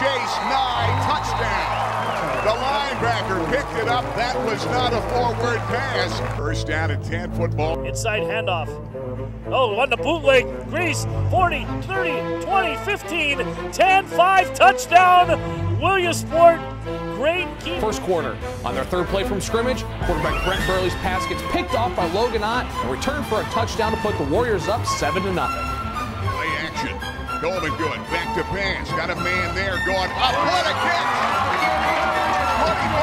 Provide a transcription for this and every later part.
Chase, Nye, touchdown. The linebacker picked it up. That was not a forward pass. First down and 10 football. Inside handoff. Oh, on the bootleg. Grease, 40, 30, 20, 15, 10, 5, touchdown. Williamsport, great key. First quarter, on their third play from scrimmage, quarterback Brent Burley's pass gets picked off by Logan Ott and returned for a touchdown to put the Warriors up 7-0. Play action. Golden good. Back to pass. Got a man there going up. What a catch! 25,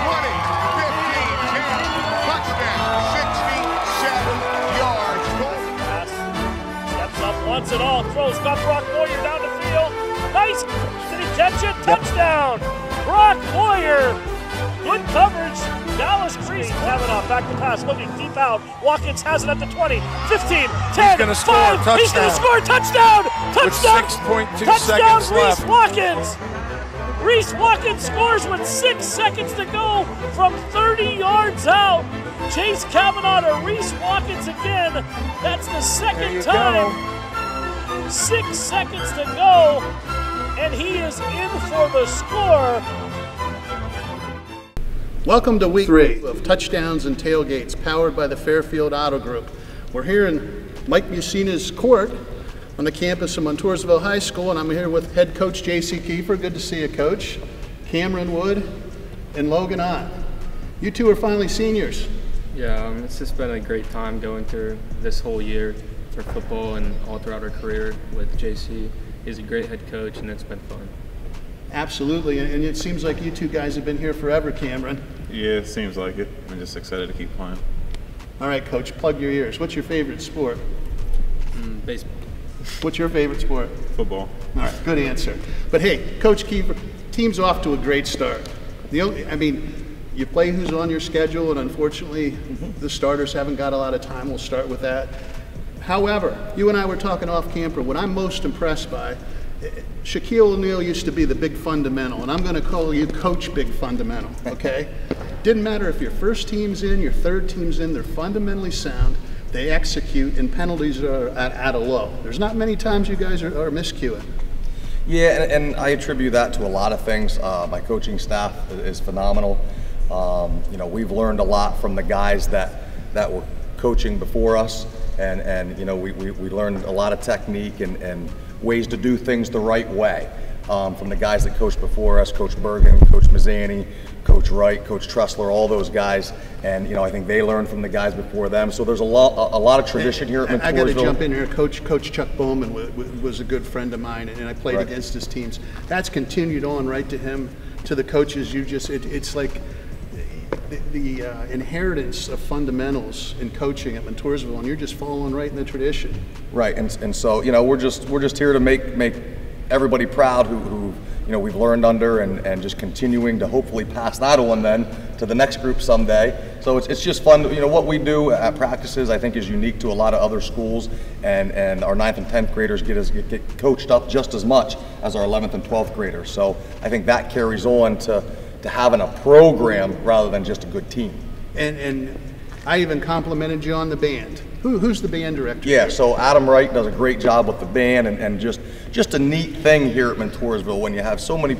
20, 15, 10. Touchdown. 67 yards. Pass. Steps up, wants it all. Throws. Got Brock Boyer down the field. Nice. Did he catch it? Touchdown. Brock Boyer. Good coverage. Dallas Grease. Kavanaugh back to pass. Looking deep out. Watkins has it at the 20, 15, 10, gonna 5. score. Touchdown. He's going to score. Touchdown. Touchdown. With 6.2 touchdown, seconds Reese left. Watkins. Reese Watkins scores with 6 seconds to go from 30 yards out. Chase Kavanaugh to Reese Watkins again. That's the second time. 6 seconds to go, and he is in for the score. Welcome to week 3 of Touchdowns and Tailgates, powered by the Fairfield Auto Group. We're here in Mike Musina's court on the campus of Montoursville High School, and I'm here with head coach J.C. Kiefer. Good to see you, Coach. Cameron Wood and Logan Ott. You two are finally seniors. Yeah, it's just been a great time going through this whole year for football and all throughout our career with J.C. He's a great head coach, and it's been fun. Absolutely, and it seems like you two guys have been here forever, Cameron. Yeah, it seems like it. I'm just excited to keep playing. All right, Coach, plug your ears. What's your favorite sport? Baseball. What's your favorite sport? Football. All right, good answer. But hey, Coach Kiefer, team's off to a great start. You play who's on your schedule, and unfortunately, the starters haven't got a lot of time. We'll start with that. However, you and I were talking off camera. What I'm most impressed by, Shaquille O'Neal used to be the big fundamental, and I'm going to call you Coach Big Fundamental, okay? Didn't matter if your first team's in, your third team's in, they're fundamentally sound. They execute, and penalties are at a low. There's not many times you guys are miscuing. Yeah, and I attribute that to a lot of things. My coaching staff is phenomenal. We've learned a lot from the guys that were coaching before us, and we learned a lot of technique and ways to do things the right way from the guys that coached before us, Coach Bergen, Coach Mazzani, Coach Wright, Coach Tressler, all those guys, and I think they learned from the guys before them. So there's a lot of tradition here at Montoursville. I got to jump in here. Coach Chuck Bowman was a good friend of mine, and I played against his teams. That's continued on right to him, to the coaches. It's like the inheritance of fundamentals in coaching at Montoursville, and you're just following right in the tradition. Right, and so we're just here to make everybody proud who we've learned under, and just continuing to hopefully pass that on then to the next group someday. So it's just fun. What we do at practices, I think, is unique to a lot of other schools, and our 9th and 10th graders get coached up just as much as our 11th and 12th graders. So I think that carries on to having a program rather than just a good team. And I even complimented you on the band. Who's the band director? Yeah, so Adam Wright does a great job with the band, and just a neat thing here at Montoursville when you have so many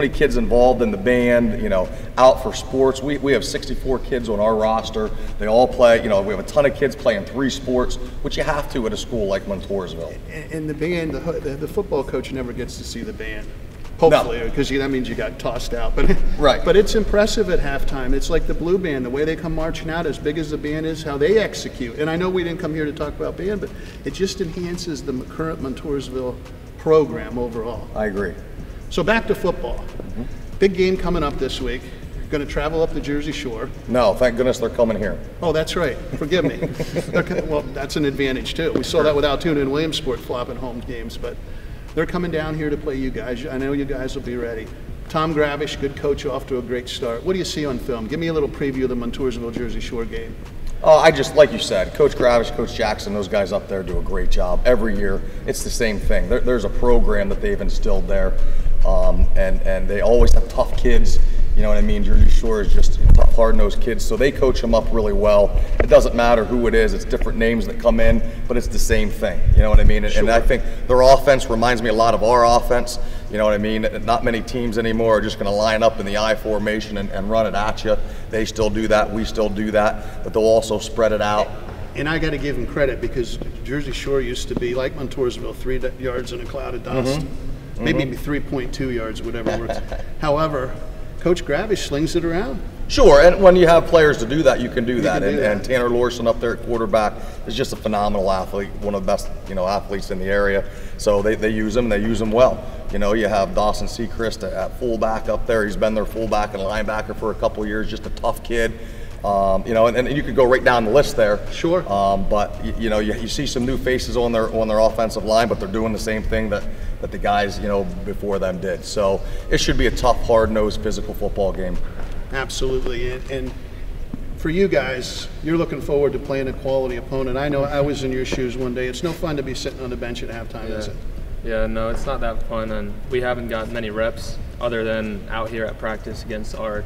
kids involved in the band, out for sports. We have 64 kids on our roster. They all play, we have a ton of kids playing 3 sports, which you have to at a school like Montoursville. And the band, the football coach never gets to see the band. Hopefully, because that means you got tossed out. But right. But it's impressive at halftime. It's like the Blue Band, the way they come marching out, as big as the band is, how they execute. And I know we didn't come here to talk about band, but it just enhances the current Montoursville program overall. I agree. So back to football. Big game coming up this week. You're going to travel up the Jersey Shore. No, thank goodness they're coming here. Oh, that's right. Forgive me. Well, that's an advantage too. We saw that with Altoona and Williamsport flopping home games, but they're coming down here to play you guys. I know you guys will be ready. Tom Gravish, good coach, off to a great start. What do you see on film? Give me a little preview of the Montoursville Jersey Shore game. I just, like you said, Coach Gravish, Coach Jackson, those guys up there do a great job. Every year, it's the same thing. There's a program that they've instilled there, and they always have tough kids. You know what I mean? Jersey Shore is just tough, hard-nosed kids, so they coach them up really well. It doesn't matter who it is. It's different names that come in, but it's the same thing. You know what I mean? Sure. And I think their offense reminds me a lot of our offense. You know what I mean? Not many teams anymore are just going to line up in the I formation and run it at you. They still do that. We still do that. But they'll also spread it out. And I got to give them credit because Jersey Shore used to be like Montoursville, 3 yards in a cloud of dust. Maybe 3.2 yards, whatever works. However, Coach Gravish slings it around. Sure, and when you have players to do that, you can do that. Can do that. And Tanner Lorson up there at quarterback is just a phenomenal athlete, one of the best, athletes in the area. So they use him, and they use him well. You have Dawson Sechrist at fullback up there. He's been their fullback and linebacker for a couple of years, just a tough kid. And you could go right down the list there. Sure. But you see some new faces on their offensive line, but they're doing the same thing that the guys before them did. So it should be a tough, hard-nosed, physical football game. Absolutely. And for you guys, you're looking forward to playing a quality opponent. I know I was in your shoes one day. It's no fun to be sitting on the bench at halftime, is it? Yeah, no, it's not that fun, and we haven't got many reps other than out here at practice against our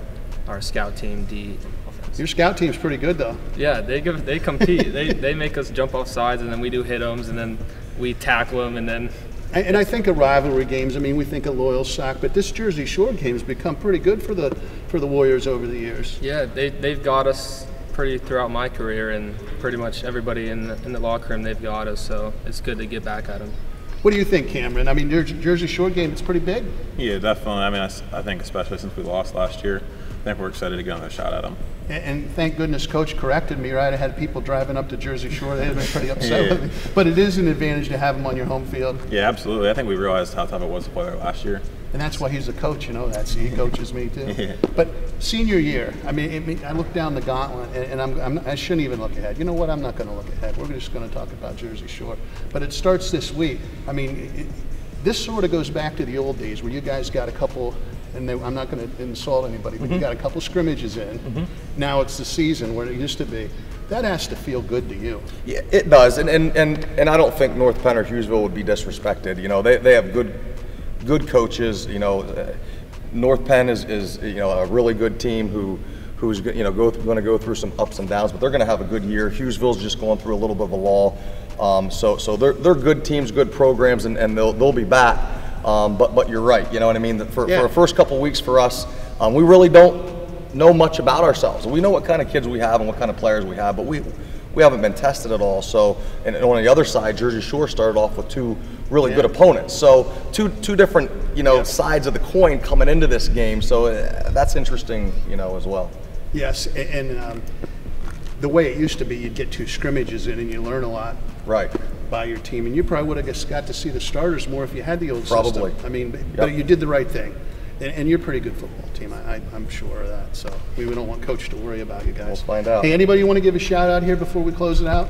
scout team, D offense. Your scout team's pretty good, though. Yeah, they compete. they make us jump off sides, and then we do hit-ems, and then we tackle them, and then. And I think of rivalry games. I mean, we think of Loyal Sock, but this Jersey Shore game has become pretty good for the Warriors over the years. Yeah, they've got us pretty throughout my career, and pretty much everybody in the locker room, they've got us. So it's good to get back at them. What do you think, Cameron? I mean, your Jersey Shore game, it's pretty big. Yeah, definitely. I mean, I think especially since we lost last year, I think we're excited to get another shot at them. And thank goodness Coach corrected me, right? I had people driving up to Jersey Shore. They had been pretty upset with me. But it is an advantage to have them on your home field. Yeah, absolutely. I think we realized how tough it was to play there last year. And that's why he's the coach, that. See, he coaches me too. Yeah. But senior year, I mean, I look down the gauntlet, and I shouldn't even look ahead. You know what? I'm not going to look ahead. We're just going to talk about Jersey Shore. But it starts this week. I mean, this sort of goes back to the old days where you guys got a couple. And I'm not going to insult anybody, but you got a couple scrimmages in. Now it's the season where it used to be. That has to feel good to you. Yeah, it does. And I don't think North Penn or Hughesville would be disrespected. They have good coaches. North Penn is a really good team who's going to go through some ups and downs, but they're going to have a good year. Hughesville's just going through a little bit of a lull. So they're good teams, good programs, and they'll be back. But you're right, you know what I mean? For the first couple of weeks for us, we really don't know much about ourselves. We know what kind of kids we have and what kind of players we have, but we haven't been tested at all. So, and on the other side, Jersey Shore started off with 2 really good opponents. So two different, sides of the coin coming into this game. So that's interesting, as well. Yes, and the way it used to be, you'd get 2 scrimmages in and you learn a lot. Right. By your team, and you probably would have got to see the starters more if you had the old probably. system. I mean, but you did the right thing, and you're a pretty good football team. I'm sure of that. So we don't want Coach to worry about you guys. We'll find out. Hey, anybody you want to give a shout out here before we close it out?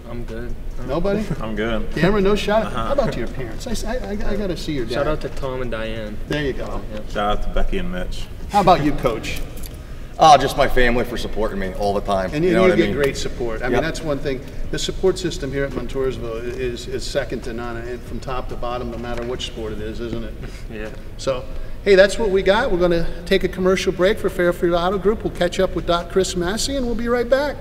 I'm good. Nobody? I'm good. Cameron, no shout out. How about to your parents? I got to see your dad. Shout out to Tom and Diane. There you go. Shout out to Becky and Mitch. How about you, Coach? Just my family for supporting me all the time. And you get great support. I mean, that's one thing. The support system here at Montoursville is second to none, and from top to bottom, no matter which sport it is, isn't it? Yeah. So, hey, that's what we got. We're going to take a commercial break for Fairfield Auto Group. We'll catch up with Doc Chris Massey, and we'll be right back.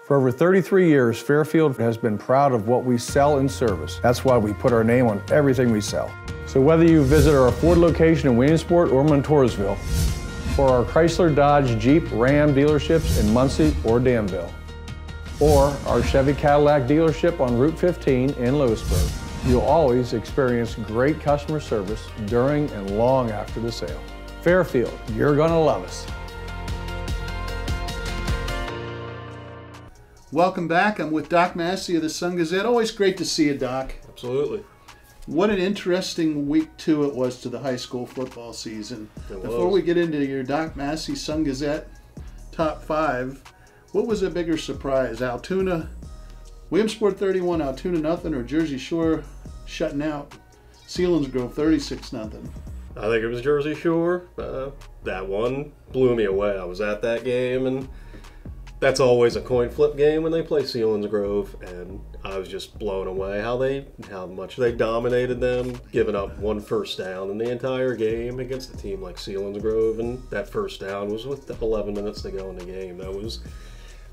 For over 33 years, Fairfield has been proud of what we sell and service. That's why we put our name on everything we sell. So whether you visit our Ford location in Williamsport or Montoursville, or our Chrysler, Dodge, Jeep, Ram dealerships in Muncie or Danville, or our Chevy Cadillac dealership on Route 15 in Lewisburg, you'll always experience great customer service during and long after the sale. Fairfield, you're gonna love us. Welcome back. I'm with Doc Massey of the Sun-Gazette. Always great to see you, Doc. Absolutely. What an interesting week 2 it was to the high school football season. Before we get into your Doc Massey Sun-Gazette top 5, what was a bigger surprise? Altoona, Williamsport 31, Altoona nothing, or Jersey Shore shutting out Selinsgrove 36-0? I think it was Jersey Shore. That one blew me away. I was at that game, and that's always a coin flip game when they play Selinsgrove, and I was just blown away how much they dominated them, giving up 1 first down in the entire game against a team like Selinsgrove, and that first down was with 11 minutes to go in the game. That was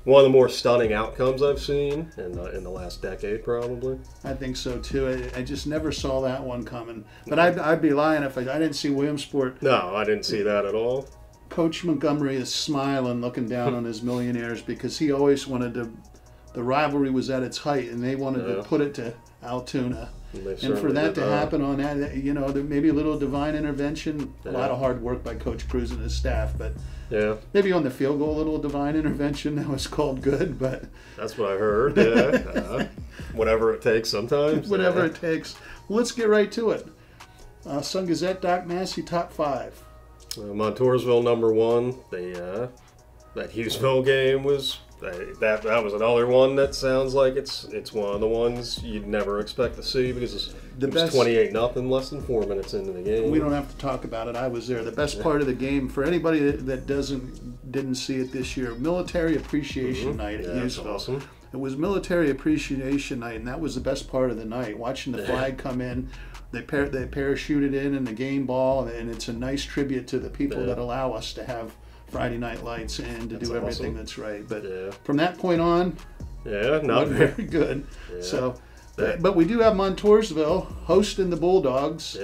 one of the more stunning outcomes I've seen in the last decade, probably. I think so too. I just never saw that one coming. But I'd be lying if I didn't see Williamsport. No, I didn't see that at all. Coach Montgomery is smiling, looking down on his Millionaires, because he always wanted to. The rivalry was at its height, and they wanted to put it to Altoona. And for that to happen on that, you know, there maybe a little divine intervention, a lot of hard work by Coach Cruz and his staff, but maybe on the field goal, a little divine intervention that was called good, but that's what I heard. Whatever it takes sometimes. Whatever it takes. Well, let's get right to it. Sun Gazette, Doc Massey, top 5. Montoursville #1. That Hughesville game was. That was another one that sounds like it's one of the ones you'd never expect to see, because it was 28-0 less than 4 minutes into the game. We don't have to talk about it. I was there. The best part of the game, for anybody that didn't see it this year, Military Appreciation Night at Hughesville. Awesome. It was Military Appreciation Night, and that was the best part of the night. Watching the flag come in, they parachuted in the game ball, and it's a nice tribute to the people that allow us to have Friday Night Lights and to do everything that's right. But from that point on, not very good. So, but we do have Montoursville hosting the Bulldogs.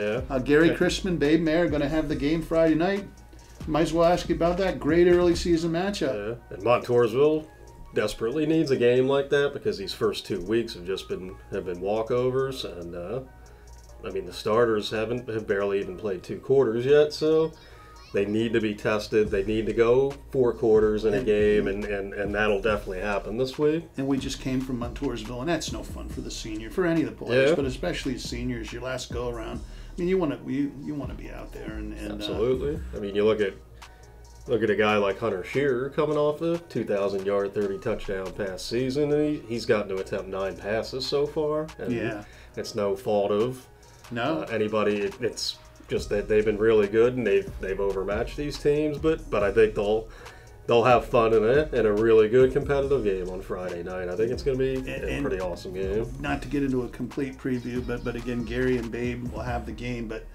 Gary Crispin, Babe Mayer, going to have the game Friday night. Might as well ask you about that great early season matchup. And Montoursville desperately needs a game like that, because these first 2 weeks have been walkovers, and I mean the starters have barely even played 2 quarters yet, so. They need to be tested. They need to go 4 quarters in a game, and that'll definitely happen this week. And we just came from Montoursville, and that's no fun for the senior, for any of the players, but especially seniors. Your last go around. I mean, you want to be out there, and absolutely. I mean, you look at a guy like Hunter Shearer coming off a 2,000-yard, 30-touchdown pass season, and he's gotten to attempt 9 passes so far. And it's no fault of anybody. It's just that they've been really good, and they've overmatched these teams, but I think they'll have fun in a really good competitive game on Friday night. I think it's going to be a pretty awesome game. Not to get into a complete preview, but again, Gary and Babe will have the game. But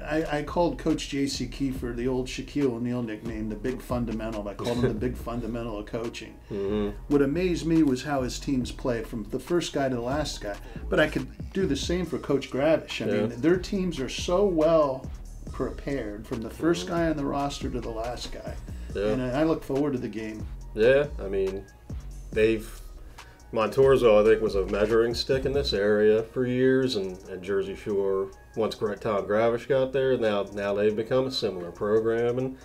I called Coach J.C. Kiefer, the old Shaquille O'Neal nickname, the Big Fundamental. I called him the Big Fundamental of coaching. What amazed me was how his teams play, from the first guy to the last guy. But I could do the same for Coach Gravish. I mean, their teams are so well prepared, from the first guy on the roster to the last guy. And I look forward to the game. I mean, Montoursville, I think, was a measuring stick in this area for years, and Jersey Shore, once Tom Gravish got there, now they've become a similar program. And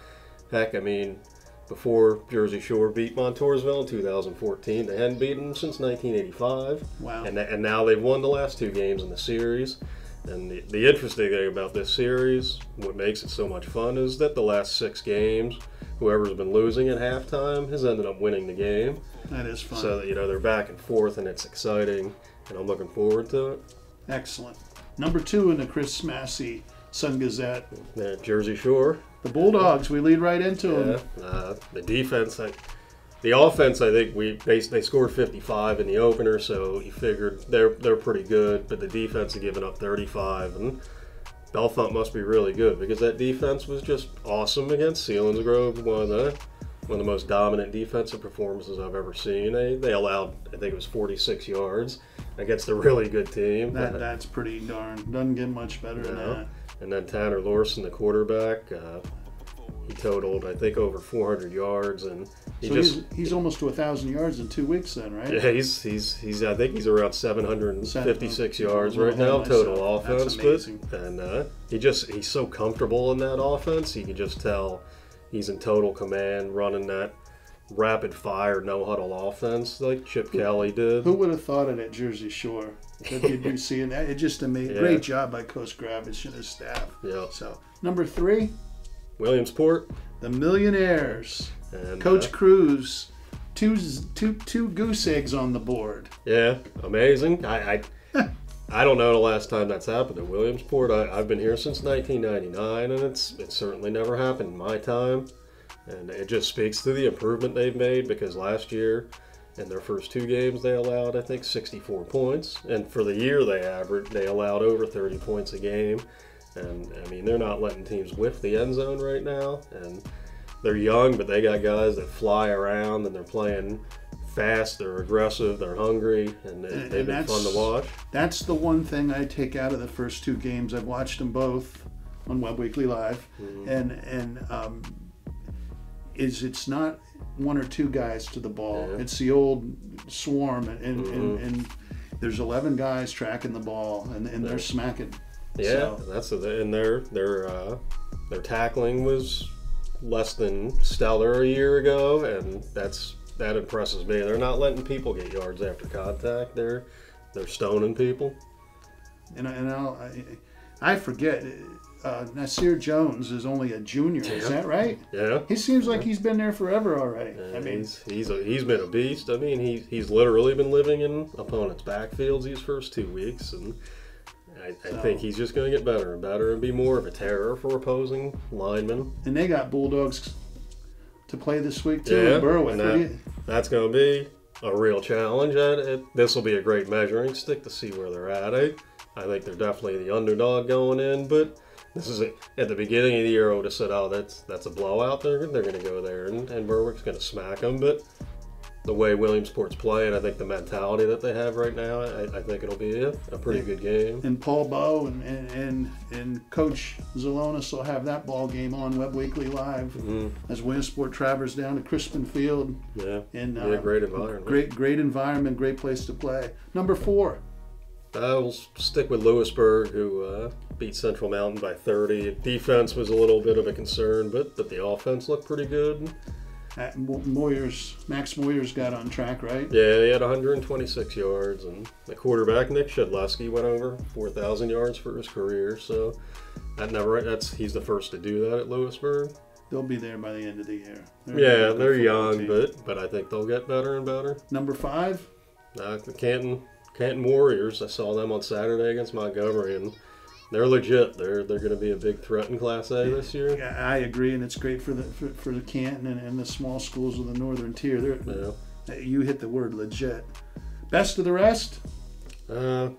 heck, I mean, before Jersey Shore beat Montoursville in 2014, they hadn't beaten them since 1985. Wow. And now they've won the last 2 games in the series. And the interesting thing about this series, what makes it so much fun, is that the last 6 games, whoever's been losing at halftime has ended up winning the game. That is fun. So, they're back and forth, and it's exciting, and I'm looking forward to it. Excellent. Number 2 in the Chris Massey Sun Gazette. Jersey Shore. The Bulldogs, we lead right into them. The defense, the offense, I think they scored 55 in the opener, so you figured they're pretty good, but the defense had given up 35, and Belfont must be really good, because that defense was just awesome against Selinsgrove, one of the most dominant defensive performances I've ever seen. They allowed, I think it was 46 yards against a really good team. That's pretty darn. Doesn't get much better than that. And then Tanner Lorson, the quarterback, he totaled, I think, over 400 yards, and he's almost to 1,000 yards in 2 weeks, then, right? Yeah, he's I think he's around 756 yards right now total offense. That's amazing. And he's so comfortable in that offense. You can just tell he's in total command, running that rapid fire, no huddle offense like Chip Kelly did. Who would have thought it at Jersey Shore? You'd seeing that. It just amazing. Great job by Coach Gravish and his staff. Yeah. So number 3, Williamsport, the Millionaires. And Coach Cruz, two goose eggs on the board. Yeah, amazing. I don't know the last time that's happened at Williamsport. I've been here since 1999, and it's certainly never happened in my time. And it just speaks to the improvement they've made, because last year, in their first 2 games, they allowed, I think, 64 points. And for the year they allowed over 30 points a game. And, I mean, they're not letting teams whiff the end zone right now. And they're young, but they got guys that fly around and they're playing fast, they're aggressive, they're hungry, and they've been fun to watch. That's the one thing I take out of the first 2 games. I've watched them both on Webb Weekly Live, it's not 1 or 2 guys to the ball. Yeah. It's the old swarm, and there's 11 guys tracking the ball, and they're smacking. Yeah, so. And their tackling was less than stellar a year ago, and that impresses me. They're not letting people get yards after contact. They're stoning people. And I forget. Nasir Jones is only a junior. Yeah. Is that right? Yeah. He seems like he's been there forever already. Yeah, I mean, he's been a beast. I mean, he's literally been living in opponents' backfields these first 2 weeks, and I think he's just going to get better and better and be more of a terror for opposing linemen. And they got Bulldogs to play this week too in Berwick. That's going to be a real challenge. This will be a great measuring stick to see where they're at. I think they're definitely the underdog going in, but this is at the beginning of the year. I would have said, "Oh, that's a blowout." They're going to go there, and Berwick's going to smack them. But the way Williamsport's playing, I think the mentality that they have right now, I think it'll be a pretty good game. And Paul Bowe and Coach Zalonis will have that ball game on Webb Weekly Live as Williamsport travels down to Crispin Field. Yeah, and a great environment. Great environment, great place to play. Number 4. We'll stick with Lewisburg, who beat Central Mountain by 30. Defense was a little bit of a concern, but the offense looked pretty good. Max Moyers got on track, right? Yeah, he had 126 yards, and the quarterback, Nick Shedleski, went over 4,000 yards for his career. So he's the first to do that at Lewisburg. They'll be there by the end of the year. They're young, but I think they'll get better and better. Number 5? The Canton Warriors. I saw them on Saturday against Montgomery, and they're legit. They're going to be a big threat in Class A this year. Yeah, I agree, and it's great for the Canton and the small schools of the Northern Tier. You hit the word legit. Best of the rest? Try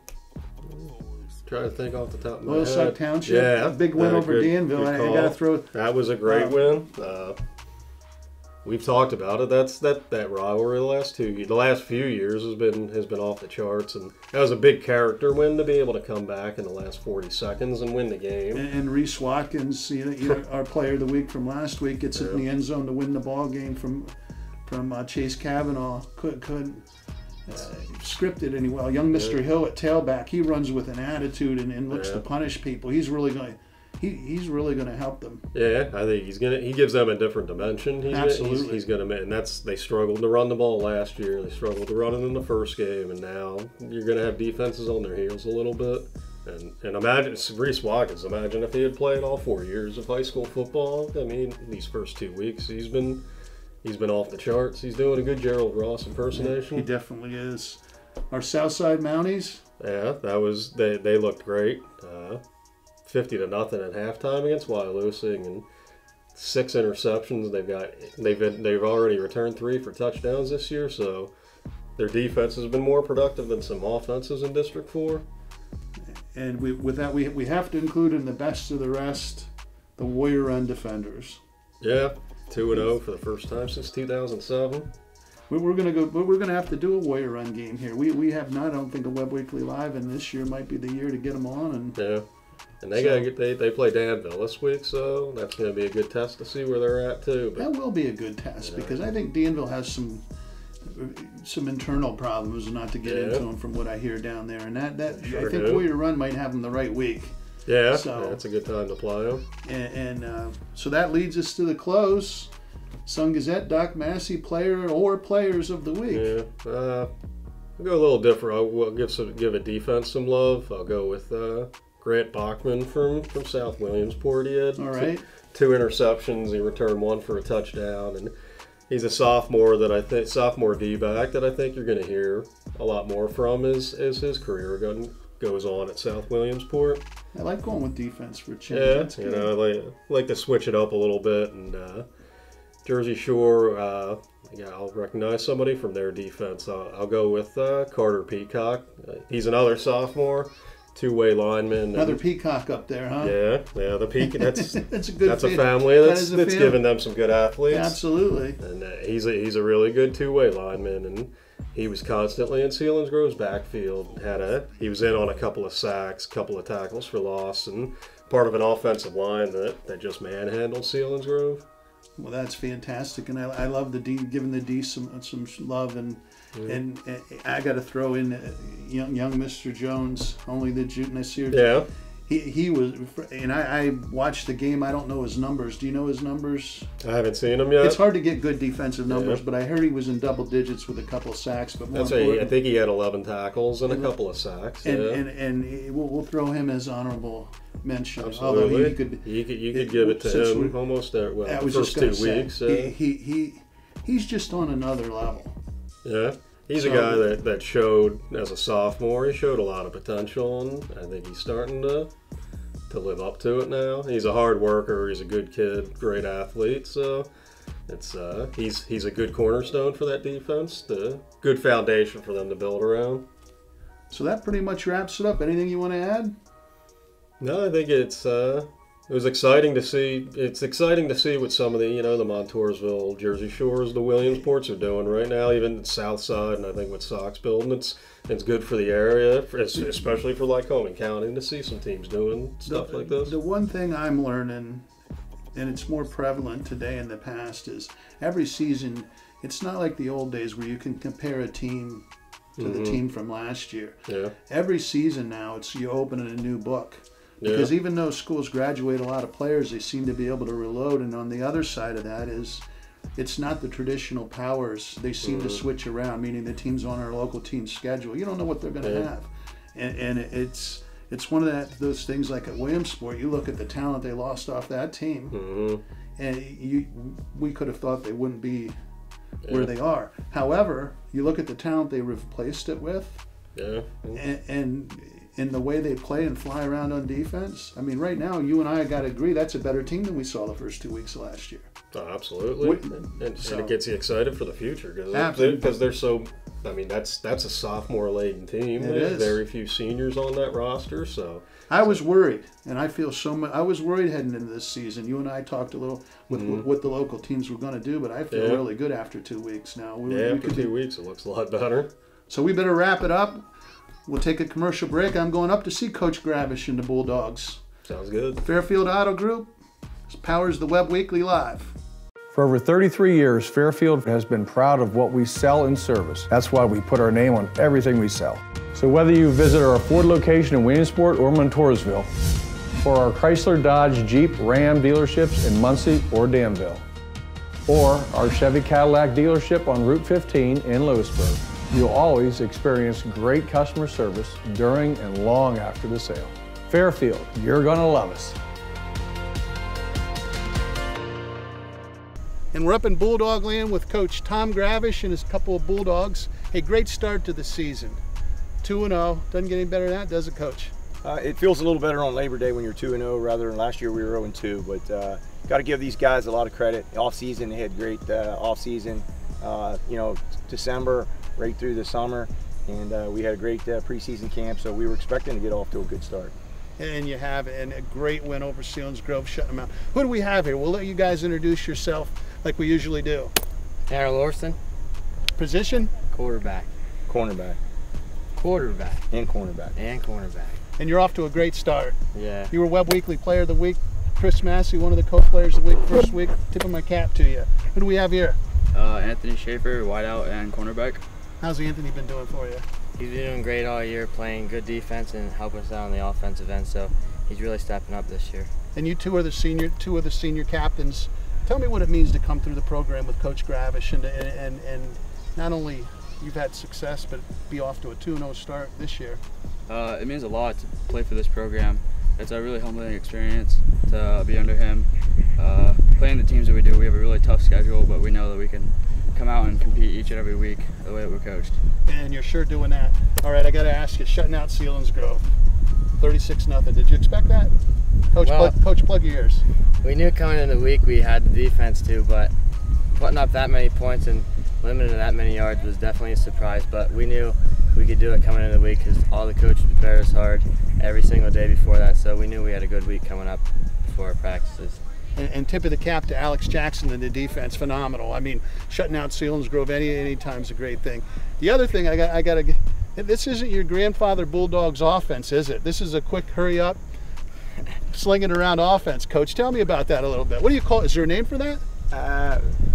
to think off the top of my head. Oilside Township. Yeah, a big win over Danville. I got to throw. That was a great win. We've talked about it. That rivalry the last few years has been off the charts, and that was a big character win to be able to come back in the last 40 seconds and win the game. And Reese Watkins, our player of the week from last week, gets it in the end zone to win the ball game from Chase Kavanaugh. Couldn't script it any well. Young Mr. Hill at tailback, he runs with an attitude and looks to punish people. He's really going to. He's really going to help them. Yeah, I think he gives them a different dimension. Absolutely. He's going to, and they struggled to run the ball last year. They struggled to run it in the first game, and now you're going to have defenses on their heels a little bit. And imagine Reese Watkins. Imagine if he had played all 4 years of high school football. I mean, these first 2 weeks, he's been off the charts. He's doing a good Gerald Ross impersonation. He definitely is. Our Southside Mounties. Yeah, they looked great. 50-0 at halftime against Wyalusing, and 6 interceptions. They've already returned 3 for touchdowns this year, so their defense has been more productive than some offenses in District 4. And with that, we have to include in the best of the rest the Warrior Run defenders. Yeah, 2-0 for the first time since 2007. We're gonna have to do a Warrior Run game here. We have not. I don't think a Webb Weekly Live, and this year might be the year to get them on. And yeah. And they play Danville this week, so that's going to be a good test to see where they're at too. But, that will be a good test because I think Danville has some internal problems not to get into them from what I hear down there, and I think Warrior Run might have them the right week. Yeah, so that's a good time to play them. And so that leads us to the close. Sun Gazette, Doc Massey, player or players of the week. Yeah, I'll go a little different. I'll give a defense some love. I'll go with Grant Bachman from South Williamsport. He had 2 interceptions. He returned 1 for a touchdown, and he's a sophomore sophomore D-back that I think you're going to hear a lot more from as his career goes on at South Williamsport. I like going with defense for a change. Yeah, I like to switch it up a little bit. And Jersey Shore, I'll recognize somebody from their defense. I'll go with Carter Peacock. He's another sophomore. two-way lineman. Another peacock up there, huh? Yeah, the peacock. That's that's a good. That's a family that's given them some good athletes. Absolutely. And he's a really good two-way lineman, and he was constantly in Selinsgrove's backfield. He was in on a couple of sacks, couple of tackles for loss, and part of an offensive line that just manhandled Selinsgrove. Well, that's fantastic, and I love the D, giving the D some love, and I got to throw in young Mr. Jones, only the Nasir. Yeah. He was, and I watched the game. I don't know his numbers. Do you know his numbers? I haven't seen him yet. It's hard to get good defensive numbers, but I heard he was in double digits with a couple of sacks. But I think he had 11 tackles and a couple of sacks. And we'll throw him as honorable mention. Absolutely. Although you could give it to him almost the first 2 weeks. He's just on another level. Yeah. He's a guy that showed, as a sophomore, he showed a lot of potential, and I think he's starting to live up to it now. He's a hard worker, he's a good kid, great athlete, so he's a good cornerstone for that defense, the good foundation for them to build around. So that pretty much wraps it up. Anything you want to add? No, I think it was exciting to see. It's exciting to see what some of the Montoursville, Jersey Shores, the Williamsports are doing right now, even the South Side, and I think what Sox building. It's good for the area, especially for Lycoming County, to see some teams doing stuff like this. The one thing I'm learning, and it's more prevalent today in the past, is every season, it's not like the old days where you can compare a team to the team from last year. Yeah. Every season now, you open a new book. Because even though schools graduate a lot of players, they seem to be able to reload. And on the other side of that is, it's not the traditional powers. They seem to switch around, meaning the teams on our local team's schedule. You don't know what they're going to have. And it's one of those things like at Williamsport, you look at the talent they lost off that team, and we could have thought they wouldn't be where they are. However, you look at the talent they replaced it with, and in the way they play and fly around on defense, I mean, right now, you and I got to agree that's a better team than we saw the first 2 weeks of last year. Oh, absolutely. And it gets you excited for the future because they're so. I mean, that's a sophomore-laden team. There's very few seniors on that roster, so. I was worried, and I feel so much. I was worried heading into this season. You and I talked a little with what the local teams were going to do, but I feel really good after 2 weeks now. After 2 weeks, it looks a lot better. So we better wrap it up. We'll take a commercial break. I'm going up to see Coach Gravish and the Bulldogs. Sounds good. Fairfield Auto Group powers the Webb Weekly Live. For over 33 years, Fairfield has been proud of what we sell and service. That's why we put our name on everything we sell. So whether you visit our Ford location in Williamsport or Montoursville, or our Chrysler, Dodge, Jeep, Ram dealerships in Muncie or Danville, or our Chevy Cadillac dealership on Route 15 in Lewisburg, you'll always experience great customer service during and long after the sale. Fairfield, you're gonna love us. And we're up in Bulldog Land with Coach Tom Gravish and his couple of Bulldogs. A great start to the season. 2-0, doesn't get any better than that, does it, Coach? It feels a little better on Labor Day when you're 2-0 rather than last year we were 0-2, but got to give these guys a lot of credit. Off-season, they had great off-season, December, right through the summer, and we had a great preseason camp, so we were expecting to get off to a good start. And you have a great win over Selinsgrove, shutting them out. Who do we have here? We'll let you guys introduce yourself like we usually do. Aaron Lorson. Position? Quarterback. Cornerback. Quarterback. And cornerback. And cornerback. And you're off to a great start. Yeah. You were Webb Weekly Player of the Week. Chris Massey, one of the co-players of the week, first week. Tipping my cap to you. Who do we have here? Anthony Schaefer, wideout and cornerback. How's Anthony been doing for you? He's been doing great all year, playing good defense and helping us out on the offensive end, so he's really stepping up this year. And you two are the senior captains. Tell me what it means to come through the program with Coach Gravish and not only you've had success, but be off to a 2-0 start this year. It means a lot to play for this program. It's a really humbling experience to be under him. Playing the teams that we do, we have a really tough schedule, but we know that we can come out and compete each and every week the way that we're coached. And you're sure doing that. All right, I got to ask you, shutting out Selinsgrove, 36-0. Did you expect that? Coach, plug your ears. We knew coming into the week we had the defense too, but putting up that many points and limiting that many yards was definitely a surprise. But we knew we could do it coming into the week because all the coaches prepared us hard every single day before that. So we knew we had a good week coming up before our practices. And tip of the cap to Alex Jackson and the defense, phenomenal. I mean, shutting out Selinsgrove any time is a great thing. The other thing I got to, this isn't your grandfather Bulldogs offense, is it? This is a quick hurry up, slinging around offense. Coach, tell me about that a little bit. What do you call it? Is there a name for that?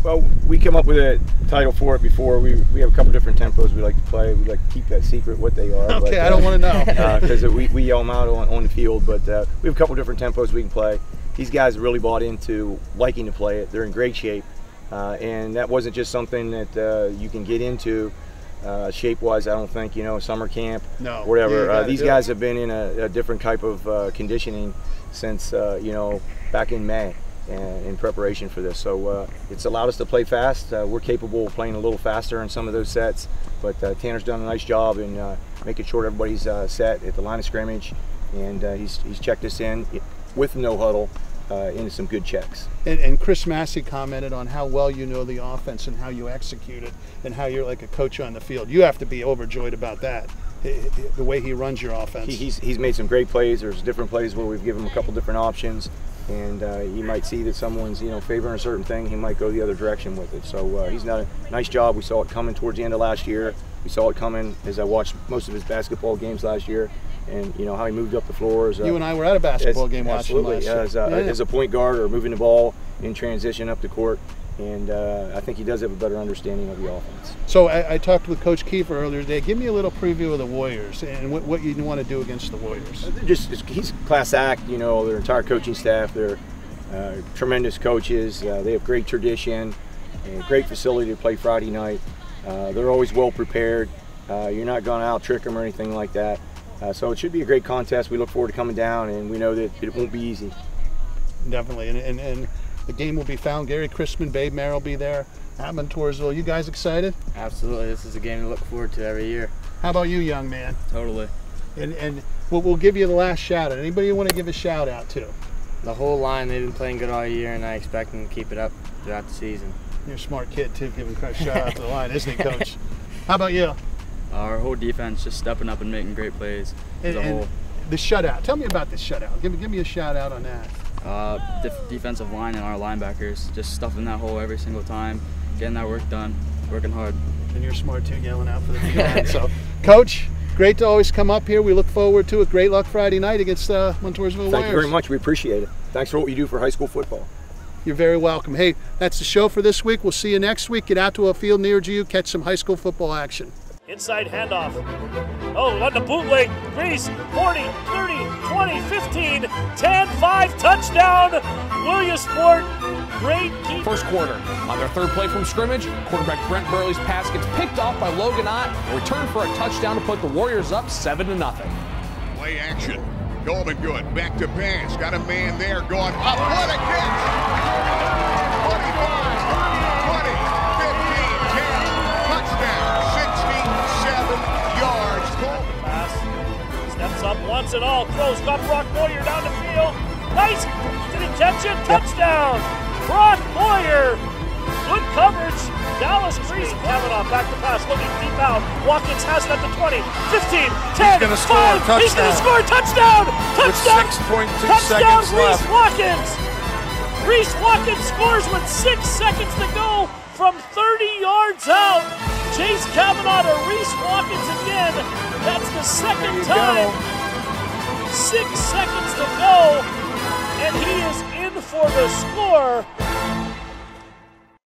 Well, we came up with a title for it before. We have a couple different tempos we like to play. We like to keep that secret what they are. Okay, but, I don't want to know. Because we yell them out on the field, but we have a couple different tempos we can play. These guys really bought into liking to play it. They're in great shape, and that wasn't just something that you can get into shape-wise. I don't think, summer camp, no, whatever. These guys have been in a different type of conditioning since back in May. In preparation for this, so it's allowed us to play fast. We're capable of playing a little faster in some of those sets, but Tanner's done a nice job in making sure everybody's set at the line of scrimmage, and he's checked us in with no huddle into some good checks. And Chris Massey commented on how well you know the offense and how you execute it and how you're like a coach on the field. You have to be overjoyed about that, the way he runs your offense. He's made some great plays. There's different plays where we've given him a couple different options, and you might see that someone's favoring a certain thing. He might go the other direction with it. So he's done a nice job. We saw it coming towards the end of last year. We saw it coming as I watched most of his basketball games last year, and how he moved up the floor. You and I were at a basketball game watching last year. As a point guard or moving the ball in transition up the court. And I think he does have a better understanding of the offense. So I talked with Coach Kiefer earlier today. Give me a little preview of the Warriors and what you want to do against the Warriors. He's class act, their entire coaching staff. They're tremendous coaches. They have great tradition, and great facility to play Friday night. They're always well prepared. You're not going to out trick them or anything like that. So it should be a great contest. We look forward to coming down, and we know that it won't be easy. Definitely, and the game will be found. Gary Crispin, Babe Merrill will be there at Montoursville. You guys excited? Absolutely. This is a game to look forward to every year. How about you, young man? Totally. And we'll give you the last shout out. Anybody you want to give a shout out to? The whole line, they've been playing good all year, and I expect them to keep it up throughout the season. You're a smart kid, too, giving a shout out to the line, isn't he, Coach? How about you? Our whole defense just stepping up and making great plays as a whole. The shutout. Tell me about this shutout. Give me a shout out on that. Defensive line and our linebackers just stuffing that hole every single time, getting that work done, working hard. And you're smart too, yelling out for the D-line. So, Coach, great to always come up here. We look forward to it. Great luck Friday night against Montoursville Warriors. Thank you very much. We appreciate it. Thanks for what you do for high school football. You're very welcome. Hey, that's the show for this week. We'll see you next week. Get out to a field near you, catch some high school football action. Inside handoff. Oh, on the bootleg. Grease, 40, 30, 20, 15, 10, 5, touchdown. Williamsport, great keep. First quarter. On their third play from scrimmage, quarterback Brent Burley's pass gets picked off by Logan Ott and returned for a touchdown to put the Warriors up 7-0. Play action. Golden good. Back to pass. Got a man there going up. What a catch! 25, 20, 15, 10. Touchdown. 67 yards. Pass. Steps up once and all. Throws. Got Brock Boyer down the field. Nice. Did he catch it? Touchdown. Brock Boyer. Good coverage. Dallas Grease. Kavanaugh back to pass. Looking deep out. Watkins has it at the 20, 15, 10, 5. He's going to score. Touchdown. Touchdown. With 6.2 touchdown, seconds Reese left. Watkins. Reese Watkins scores with 6 seconds to go from 30 yards out. Chase Kavanaugh to Reese Watkins again. That's the second time. 6 seconds to go, and he is in for the score.